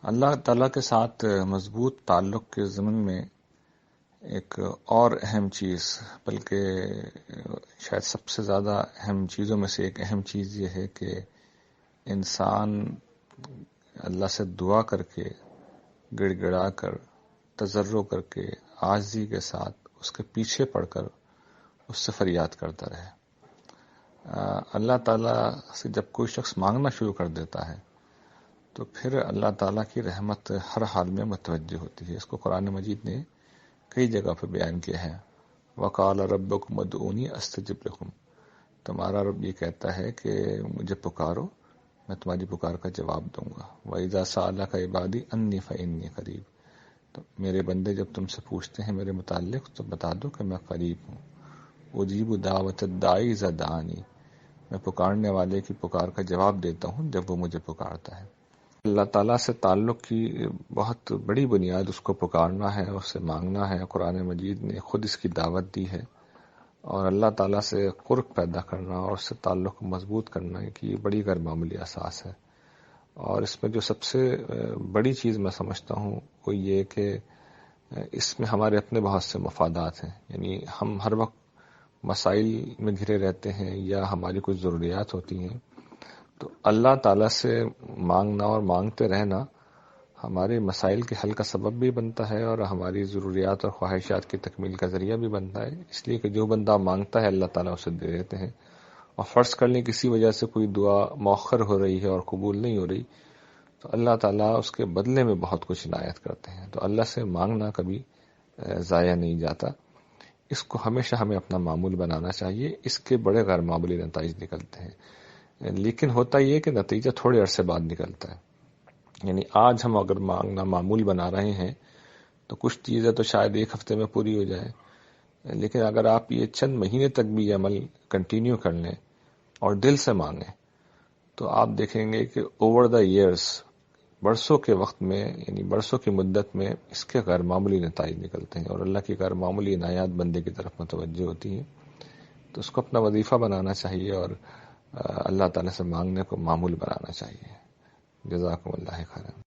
اللہ تعالیٰ کے ساتھ مضبوط تعلق کے ضمن میں ایک اور اہم چیز، بلکہ شاید سب سے زیادہ اہم چیزوں میں سے ایک اہم چیز یہ ہے کہ انسان اللہ سے دعا کر کے، گڑ گڑا کر، تضرع کر کے، عاجزی کے ساتھ اس کے پیچھے پڑ کر اس سے فریاد کرتا رہے۔ اللہ تعالیٰ سے جب کوئی شخص مانگنا شروع کر دیتا ہے تو پھر اللہ تعالیٰ کی رحمت ہر حال میں متوجہ ہوتی ہے۔ اس کو قرآن مجید نے کئی جگہ پہ بیان کیا ہے۔ وَقَالَ رَبُّكُمْ ادْعُونِي أَسْتَجِبْ لَكُمْ، تمہارا رب یہ کہتا ہے کہ مجھے پکارو، میں تمہاری پکار کا جواب دوں گا۔ وَإِذَا سَأَلَكَ عِبَادِي أَنِّي فَإِنِّي قَرِيبٌ، تو میرے بندے جب تم سے پوچھتے ہیں میرے متعلق تو بتا دو کہ میں قریب ہوں۔ أُجِيبُ دَعْوَةَ الدَّاعِ إِذَا دَعَانِي، میں پکارنے والے کی پکار کا جواب دیتا ہوں جب وہ مجھے پکارتا ہے۔ اللہ تعالیٰ سے تعلق کی بہت بڑی بنیاد اس کو پکارنا ہے، اس سے مانگنا ہے۔ قرآن مجید نے خود اس کی دعوت دی ہے، اور اللہ تعالیٰ سے قرب پیدا کرنا اور اس سے تعلق مضبوط کرنا کی یہ بڑی غیر معمولی اساس ہے۔ اور اس میں جو سب سے بڑی چیز میں سمجھتا ہوں وہ یہ کہ اس میں ہمارے اپنے بہت سے مفادات ہیں، یعنی ہم ہر وقت مسائل میں گھرے رہتے ہیں یا ہماری کچھ ضروریات ہوتی ہیں، تو اللہ تعالیٰ سے مانگنا اور مانگتے رہنا ہمارے مسائل کے حل کا سبب بھی بنتا ہے اور ہماری ضروریات اور خواہشات کی تکمیل کا ذریعہ بھی بنتا ہے، اس لیے کہ جو بندہ مانگتا ہے اللہ تعالیٰ اسے دے دیتے ہیں۔ اور فرض کر لیں کسی وجہ سے کوئی دعا مؤخر ہو رہی ہے اور قبول نہیں ہو رہی، تو اللہ تعالیٰ اس کے بدلے میں بہت کچھ عنایت کرتے ہیں۔ تو اللہ سے مانگنا کبھی ضائع نہیں جاتا، اس کو ہمیشہ ہمیں اپنا معمول بنانا چاہیے۔ اس کے بڑے غیر معمولی نتائج نکلتے ہیں، لیکن ہوتا یہ کہ نتیجہ تھوڑے عرصے بعد نکلتا ہے۔ یعنی آج ہم اگر مانگنا معمول بنا رہے ہیں تو کچھ چیزیں تو شاید ایک ہفتے میں پوری ہو جائے، لیکن اگر آپ یہ چند مہینے تک بھی یہ عمل کنٹینیو کر لیں اور دل سے مانگیں تو آپ دیکھیں گے کہ اوور دا ایئرز، برسوں کے وقت میں، یعنی برسوں کی مدت میں اس کے غیر معمولی نتائج نکلتے ہیں اور اللہ کی غیر معمولی عنایات بندے کی طرف متوجہ ہوتی ہیں۔ تو اس کو اپنا وظیفہ بنانا چاہیے اور اللہ تعالیٰ سے مانگنے کو معمول بنانا چاہیے۔ جزاکم اللہ خیرا۔